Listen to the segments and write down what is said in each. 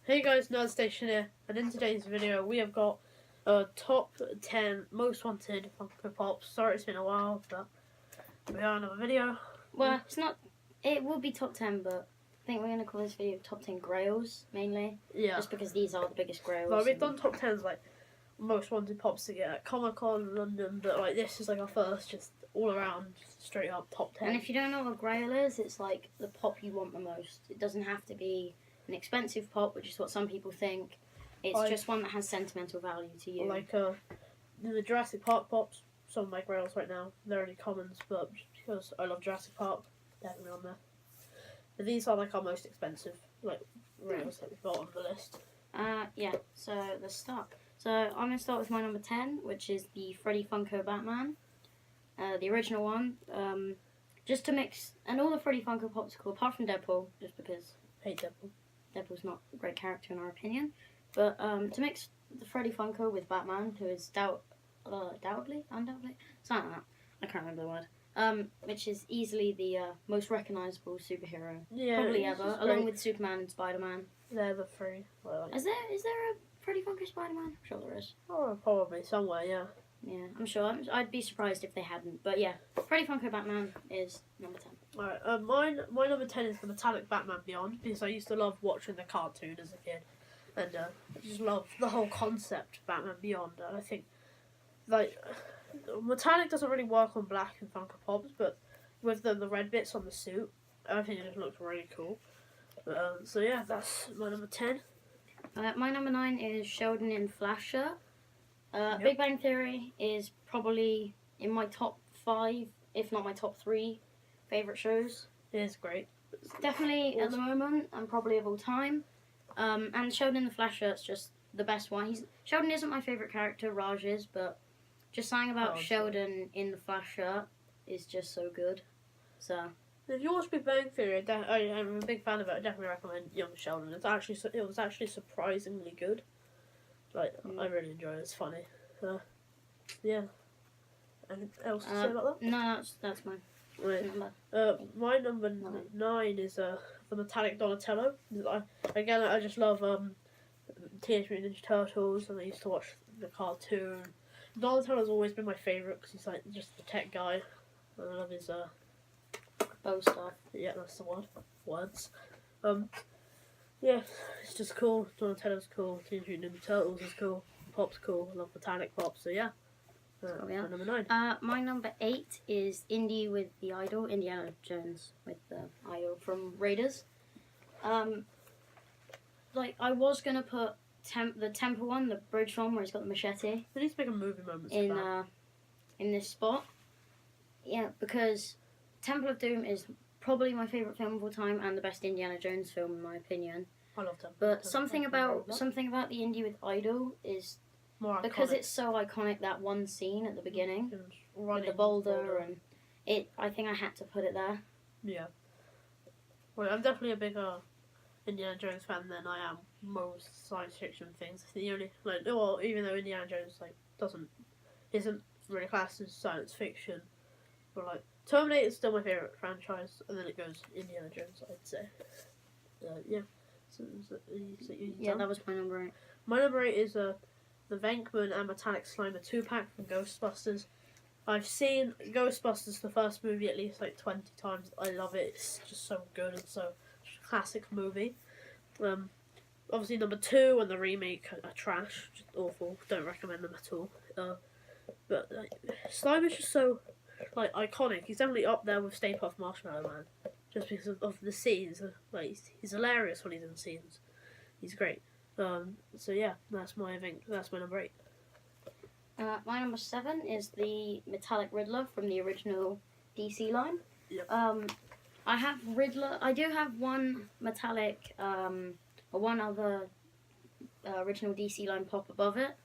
Hey guys, Nerd Station here, and in today's video we have got top 10 most wanted Funko Pops. Sorry it's been a while, but we are another video. Well, it's not. It will be top 10, but I think we're going to call this video top 10 Grails mainly. Yeah. Just because these are the biggest Grails. Well, we've done top 10s like most wanted pops to get at Comic-Con London, but like this is like our first just all around straight up top 10. And if you don't know what Grail is, it's like the pop you want the most. It doesn't have to be an expensive pop, which is what some people think. It's just one that has sentimental value to you. Like the Jurassic Park pops, some of my Grails right now, they're only commons, but just because I love Jurassic Park, definitely on there. But these are like our most expensive like Grails that we've got on the list. Yeah, so let's start. So I'm going to start with my number 10, which is the Freddy Funko Batman. The original one. Just to mix, and all the Freddy Funko Pops are cool, apart from Deadpool, just because Hate Deadpool. Deadpool's not a great character in our opinion. But to mix the Freddy Funko with Batman, who is undoubtedly, something like that. I can't remember the word. Which is easily the most recognisable superhero probably ever, along with Superman and Spider-Man. They're the three. Well, Is there a Freddy Funko Spider-Man? I'm sure there is. Oh, probably somewhere, yeah. Yeah, I'm sure. I'd be surprised if they hadn't. But yeah, Freddy Funko Batman is number 10. Alright, my number 10 is the Metallic Batman Beyond, because I used to love watching the cartoon as a kid. And I just love the whole concept of Batman Beyond. And I think, like, Metallic doesn't really work on black and Funko Pops, but with the red bits on the suit, I think it just looks really cool. So yeah, that's my number 10. My number 9 is Sheldon in Flasher. Yep. Big Bang Theory is probably in my top 5, if not my top 3 favourite shows. It is great. Definitely at the moment, and probably of all time. And Sheldon in the Flasher is just the best one. Sheldon isn't my favourite character, Raj is, but just something about Sheldon in the Flasher is just so good. So if you watch Big Bang Theory, I'm a big fan of it. I definitely recommend Young Sheldon. It was actually surprisingly good. Like I really enjoy it. It's funny. Yeah. Anything else to say about that? No, that's mine. Right. My number 9 is the Metallic Donatello. I just love Teenage Mutant Ninja Turtles, and I used to watch the cartoon. Donatello's always been my favourite because he's like just the tech guy. And I love his bow stuff. Yeah, that's the word. Words. Yeah, it's just cool. Donatello's cool. Teenage Mutant Ninja Turtles is cool. Pop's cool. I love Metallic Pop. So yeah. Yeah. My number 9. My number 8 is Indy with the idol, Indiana Jones with the idol from Raiders. Like I was gonna put the temple one, the bridge one where he's got the machete. They need to make a movie moment in this spot. Yeah, because Temple of Doom is probably my favourite film of all time and the best Indiana Jones film in my opinion. I love Temple. But something about the Indy with idol is more because iconic. It's so iconic, that one scene at the beginning with the boulder and it. I think I had to put it there. Yeah. Well, I'm definitely a bigger Indiana Jones fan than I am most science fiction things. The only even though Indiana Jones isn't really classed as science fiction, but like Terminator is still my favorite franchise, and then it goes Indiana Jones, I'd say. Yeah. So that was my number 8. My number 8 is the Venkman and Metallic Slimer 2-pack from Ghostbusters. I've seen Ghostbusters, the first movie, at least like 20 times. I love it. It's just so good and so classic movie. Obviously number 2 and the remake are trash, just awful. Don't recommend them at all. But Slimer's just so like iconic. He's definitely up there with Stay Puft Marshmallow Man, just because of the scenes. Like he's hilarious when he's in scenes. He's great. So yeah, that's my number 8. My number 7 is the Metallic Riddler from the original DC line. Yep. I have Riddler. I do have one metallic, or one other original DC line pop above it,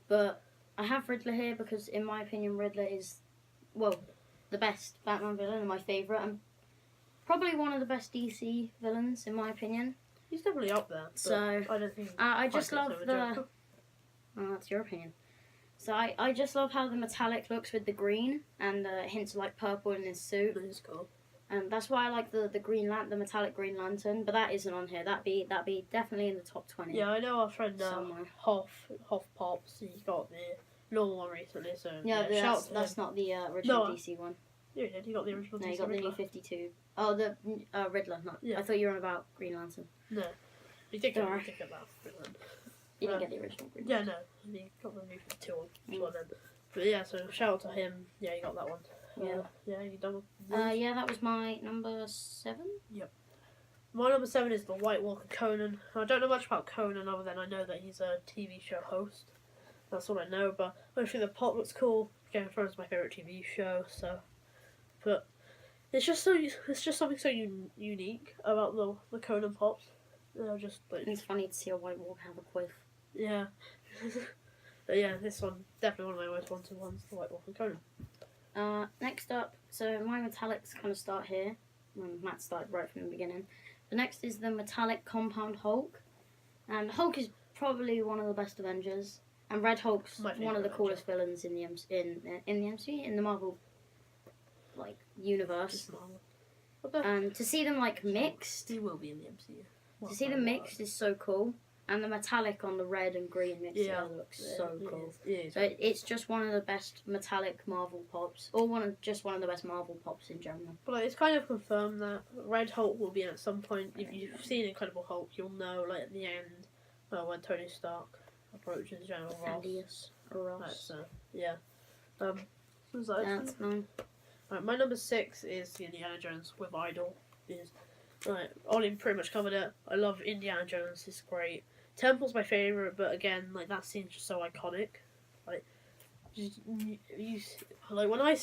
but I have Riddler here because, in my opinion, Riddler is, the best Batman villain and my favourite, and probably one of the best DC villains, in my opinion. He's definitely up there. So I don't think. I just love the. Oh, that's your opinion. So I just love how the metallic looks with the green and the hints of like purple in his suit. It's cool. And that's why I like the the metallic Green Lantern, but that isn't on here. That'd be definitely in the top 20. Yeah, I know our friend somewhere. Hoff Pops. He's got the normal one recently, so that's not the original DC one. Yeah, he got the original. No, DC you got Riddler. the New 52. Oh, the Riddler. Not. Yeah. I thought you were on about Green Lantern. No, he did get Sorry. that. You didn't get the original Green Yeah, Lantern. no, he got the New 52 one then. But yeah, so shout out to him. Yeah, he got that one. Yeah. Yeah, you done with Yeah, that was my number 7. My number 7 is the White Walker Conan. I don't know much about Conan other than I know that he's a TV show host. That's all I know, but I think the pop looks cool. Game of Thrones is my favourite TV show, so. But it's just something so unique about the Conan pops. They're just like. It's funny to see a White Walker have a quiff. Yeah. But yeah, this one, definitely one of my most wanted ones, the White Walker Conan. Next up, so my metallics kind of start here. Matt started right from the beginning. The next is the metallic Compound Hulk. And Hulk is probably one of the best Avengers. And Red Hulk's one of the coolest villains in the MCU, in the Marvel universe. And to see them mixed, He will be in the MCU. to see them mixed is so cool. And the metallic on the red and green mixed together looks so cool. So it's just one of the best metallic Marvel pops, or one of the best Marvel pops in general. But it's kind of confirmed that Red Hulk will be in at some point. If you've seen Incredible Hulk, you'll know at the end when Tony Stark approaches General Ross. Right, so yeah. That's mine. Right, my number 6 is the Indiana Jones with Idol. Ollie pretty much covered it. I love Indiana Jones. It's great. Temple's my favourite, but again, that scene's just so iconic. When I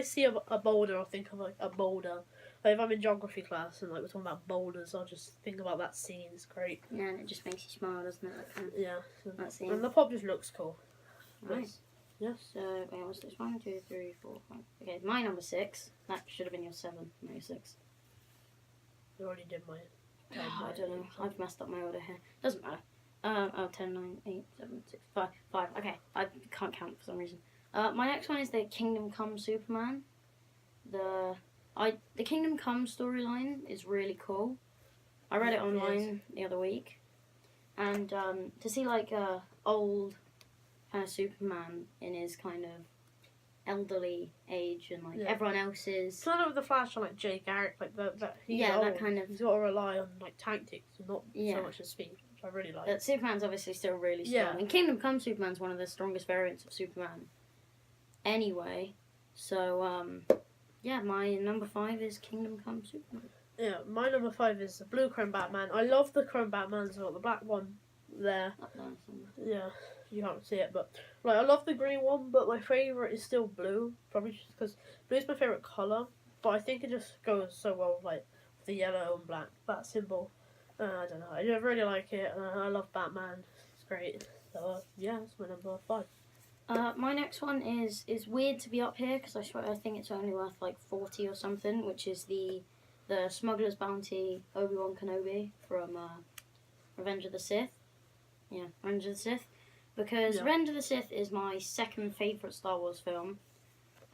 see a boulder, I'll think of a boulder. If I'm in geography class and we're talking about boulders, I'll just think about that scene. It's great. Yeah, and it just makes you smile, doesn't it? Yeah. That scene. And the pop just looks cool. Right. Yes. So wait, what's this? 1, 2, 3, 4, 5. Okay, my number 6. That should have been your 7. My 6. I already did mine. I don't know. I've messed up my order here. Doesn't matter. 10, 9, 8, 7, 6, 5. Okay, I can't count for some reason. My next one is the Kingdom Come Superman. The Kingdom Come storyline is really cool. I read it online the other week, and to see old kind of Superman in his kind of elderly age and everyone else's. Kind of the Flash on Jay Garrick, that kind of. He's got to rely on tactics and not so much as speed, which I really like. But Superman's obviously still really strong. Yeah. And Kingdom Come Superman's one of the strongest variants of Superman. Anyway, so my number 5 is Kingdom Come Superman. Yeah, my number 5 is the blue Chrome Batman. I love the Chrome Batman as well. The black one there. Up there somewhere. Yeah. You can't see it, but I love the green one, but my favourite is still blue, probably just because blue is my favourite colour, but I think it just goes so well with the yellow and black, that symbol. I don't know, I really like it, I love Batman, it's great, so it's my number 5. My next one is weird to be up here, because I think it's only worth 40 or something, which is the Smuggler's Bounty Obi-Wan Kenobi from Revenge of the Sith. Yeah, Revenge of the Sith. Because Revenge of the Sith is my second favourite Star Wars film,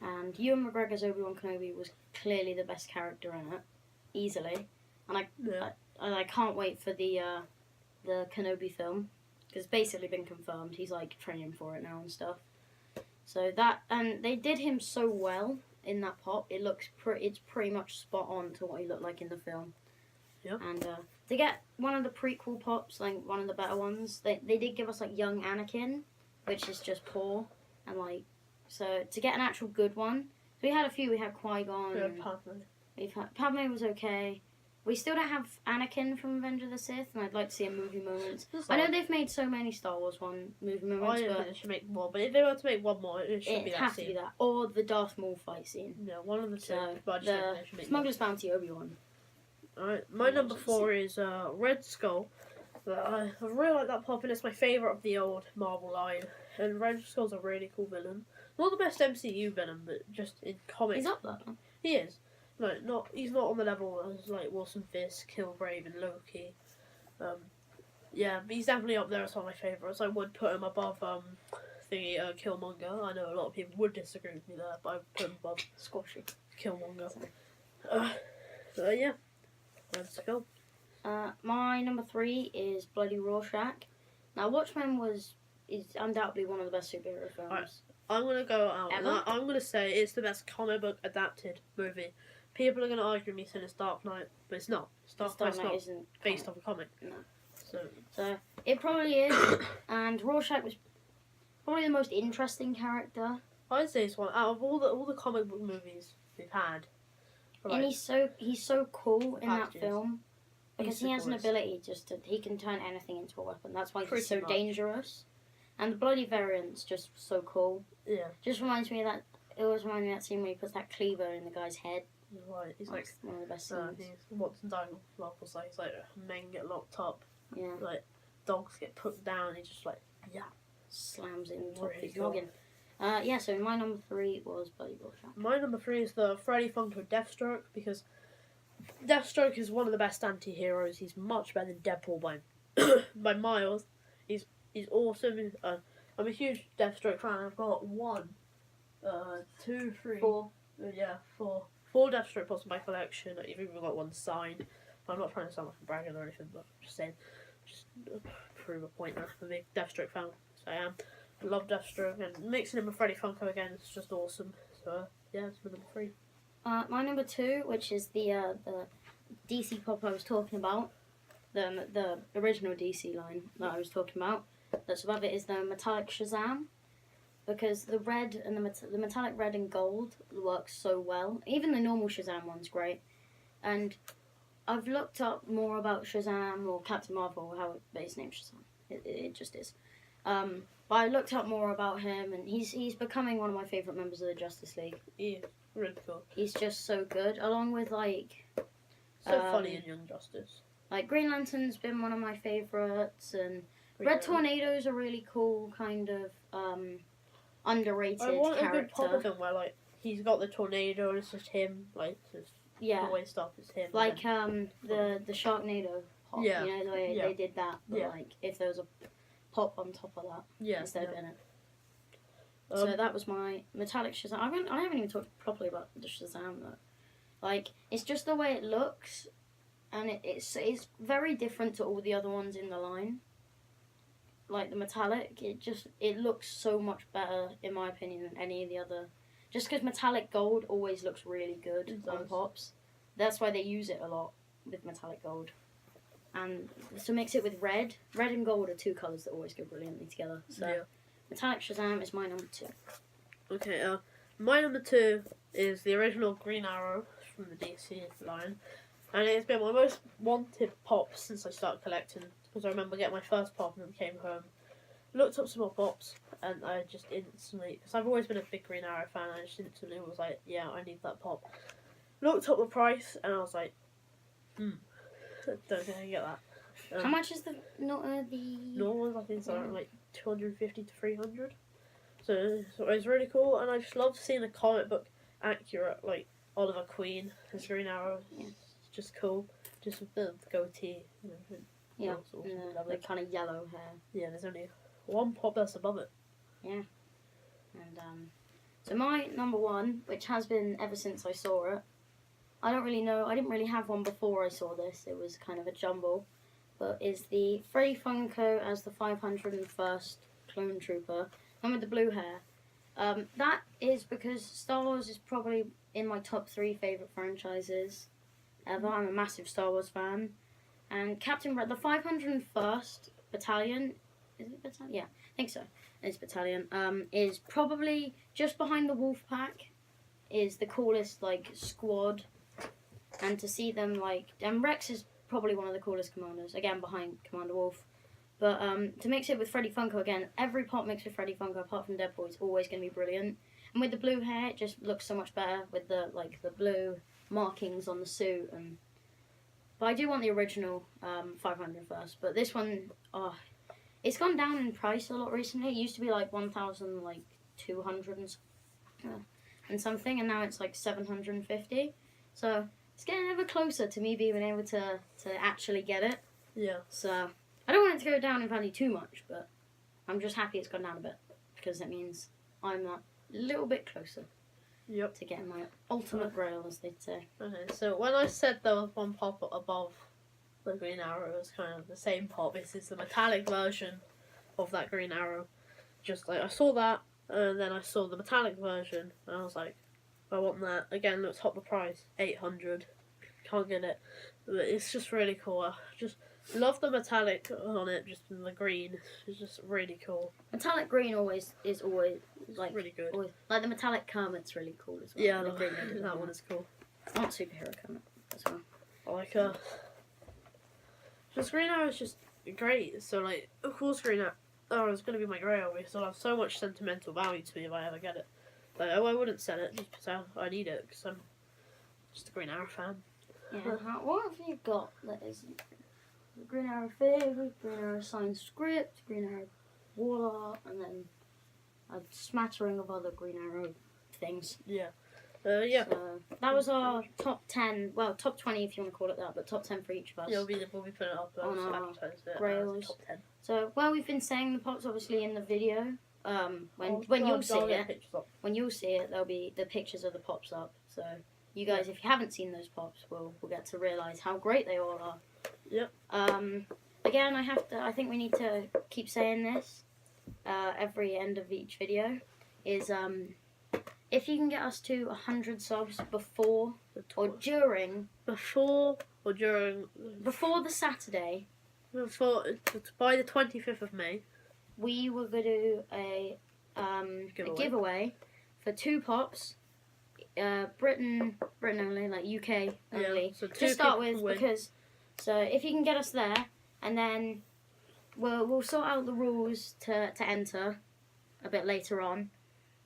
and Ewan McGregor's Obi-Wan Kenobi was clearly the best character in it, easily. And I can't wait for the Kenobi film, because it's basically been confirmed. He's training for it now and stuff. So and they did him so well in that pop. It's pretty much spot on to what he looked like in the film. Yep. And to get one of the prequel pops, one of the better ones, they did give us young Anakin, which is just poor, and so to get an actual good one, we had a few. We had Qui-Gon. Padme was okay. We still don't have Anakin from Revenge of the Sith, and I'd like to see a movie moment. I know they've made so many Star Wars movie moments, but they should make more. But if they were to make one more, it should be that have to be that, or the Darth Maul fight scene. No, one of the two. But the Smuggler's Bounty Obi-Wan. Alright, my number 4 is Red Skull. I really like that pop, and it's my favourite of the old Marvel line. And Red Skull's a really cool villain. Not the best MCU villain, but just in comics. He's up there. He is. He's not on the level as Wilson Fisk, Killgrave, and Loki. But he's definitely up there as one of my favourites. I would put him above Killmonger. I know a lot of people would disagree with me there, but I would put him above Squashy. Killmonger. Yeah, let's go. My number 3 is Bloody Rorschach. Now, Watchmen is undoubtedly one of the best superhero films. Alright. I'm gonna go out and Ever? I'm gonna say it's the best comic book adapted movie. People are gonna argue with me saying it's Dark Knight, but it's not. Dark Dark Knight's Knight not isn't based comic. off a comic. No. So It probably is, and Rorschach was probably the most interesting character. I'd say it's one out of all the comic book movies we've had. And he's so cool in that packages. film because He's he the has an coolest. ability he can turn anything into a weapon. That's why he's Pretty so much. dangerous. And the bloody variant's just so cool. Yeah, Just reminds me of that. It always reminds me of that scene where he puts that cleaver in the guy's head. he's right. He's That's one of the best like scenes. he's Watson dying love was like, he's like men get locked up, Yeah, like dogs get put down. He's just like slams it in the top of Really his cool. noggin. Yeah. So my number 3 was Bloody Rorschach. My number 3 is the Freddy Funko Deathstroke because Deathstroke is one of the best anti-heroes. He's much better than Deadpool by miles. He's awesome. I'm a huge Deathstroke fan. I've got 1, 2, 3, 4. Four Deathstroke pops in my collection. I've even got 1 signed. I'm not trying to sound like a bragging or anything, but I'm just saying, just prove a point there. I'm a big Deathstroke fan, so I am. I love Deathstroke, and mixing him with Freddy Funko again is just awesome. So yeah, it's my number 3. My number 2, which is the DC pop I was talking about, the original DC line that I was talking about. That's above it is the metallic Shazam, because the red and the metallic red and gold works so well. Even the normal Shazam one's great, and I've looked up more about Shazam or Captain Marvel, but his name's Shazam. It just is. But I looked up more about him, and he's becoming one of my favourite members of the Justice League. Yeah, really cool. He's just so good, along with So funny in Young Justice. like Green Lantern's been one of my favourites, and Red Tornado's a really cool kind of underrated I want a good pop of character. him where like he's got the tornado and it's just him, like just Yeah, the way stuff is him. like the Sharknado pop. Yeah. You know the way Yeah. they did that, but Yeah. like if there was a pop on top of that yeah, instead of yeah. in it. So Um, that was my metallic Shazam. I haven't even talked properly about the Shazam though. Like it's just the way it looks, and it's very different to all the other ones in the line. Like the metallic, it looks so much better in my opinion than any of the other. Just because metallic gold always looks really good It on does. pops, that's why they use it a lot with metallic gold. And to mix it with red and gold are 2 colours that always go brilliantly together. So yeah. metallic Shazam is my number 2. Okay, my number 2 is the original Green Arrow from the DC line, and it's been my most wanted pop since I started collecting. Because I remember getting my first pop and then came home, looked up some more pops, and I just instantly, because I've always been a big Green Arrow fan, I just instantly was like, yeah, I need that pop. Looked up the price, and I was like, don't think I can get that. How much is the Normal ones, I think, it's around like 250 to 300. So it's really cool, and I just love seeing a comic book accurate, like Oliver Queen as Green Arrow. Yeah. It's just cool, just with the goatee and everything. Yeah, It's awesome. and Love the it. kind of yellow hair. Yeah, there's only 1 pop that's above it. And so my number 1, which has been ever since I saw it, I don't really know, I didn't really have one before I saw this, it was kind of a jumble, but is the Freddy Funko as the 501st Clone Trooper, and with the blue hair. That is because Star Wars is probably in my top 3 favourite franchises ever. I'm a massive Star Wars fan. And the 501st Battalion, is it Battalion? Yeah, I think so. It's Battalion. Is probably just behind the Wolf Pack. Is the coolest squad, and to see them and Rex is probably one of the coolest commanders. Again, behind Commander Wolf. But to mix it with Freddy Funko again, every pop mixed with Freddy Funko apart from Deadpool is always going to be brilliant. And with the blue hair, it just looks so much better with the blue markings on the suit and. But I do want the original 500 first. But this one, it's gone down in price a lot recently. It used to be 1,200 and something, and now it's 750. So it's getting ever closer to me being able to actually get it. Yeah. So I don't want it to go down in value too much, but I'm just happy it's gone down a bit because it means I'm that little bit closer. Yep. to get my ultimate grail, as they'd say. Okay, so when I said there was one pop above the Green Arrow, it was kind of the same pop. This is the metallic version of that Green Arrow. Just like I saw that, and then I saw the metallic version, and I was like, I want that. Again, let's hop the price, 800. Can't get it, but it's just really cool. I just love the metallic on it, just in the green. It's just really cool. Metallic green is always like Really good. Always, like the metallic Kermit's really cool as well. Yeah, the green one that one is cool. I want superhero Kermit as well. I like just Green Arrow is just great. So like, of course, Green Arrow is going to be my grail because it'll have so much sentimental value to me if I ever get it. Like, I wouldn't sell it just because I need it because I'm just a Green Arrow fan. Yeah. What have you got that is Green Arrow figure, Green Arrow signed script, Green Arrow wall art, and then a smattering of other Green Arrow things. Yeah. So that was our top 10, well, top 20 if you want to call it that, but top 10 for each of us. Yeah, we'll be putting it up On our advertise it, Grails. top 10. So, well, we've been saying the pops obviously in the video. When you'll see it, there'll be the pictures of the pops up. So, you guys, if you haven't seen those pops, we'll get to realise how great they all are. Yep. Again, I think we need to keep saying this every end of each video, is if you can get us to 100 subs before or during the Saturday, by the 25th of May, we were going to do a giveaway for 2 pops, Britain only, like UK only, so 2 to start with, win. because so if you can get us there, and then we'll sort out the rules to enter a bit later on.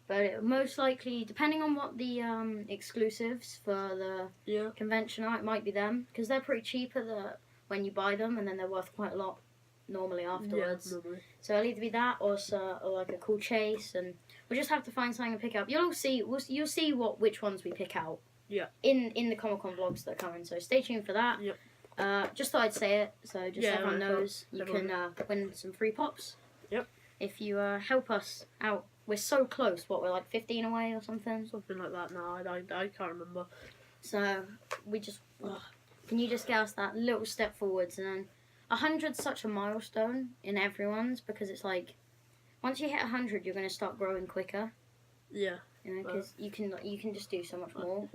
But it most likely, depending on what the exclusives for the convention are, it might be them. Because they're pretty cheap when you buy them, and then they're worth quite a lot normally afterwards. Yeah, normally. So it'll either be that or like a cool chase, and we'll just have to find something to pick up. You'll see which ones we pick out. Yeah. In the Comic-Con vlogs that are coming, so stay tuned for that. Yep. Just thought I'd say it, so just so everyone knows you can win some free pops. Yep. If you help us out. We're so close. What, we're like 15 away or something? Something like that now. I can't remember. So we just can you just get us that little step forwards, and then 100's such a milestone in everyone's, because it's like once you hit 100, you're going to start growing quicker. Yeah. You know, because you can just do so much more.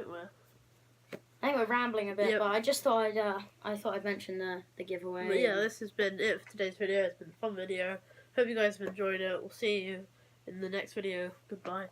I think we're rambling a bit, but I just thought I'd mention the giveaway. But yeah, this has been it for today's video. It's been a fun video. Hope you guys have enjoyed it. We'll see you in the next video. Goodbye.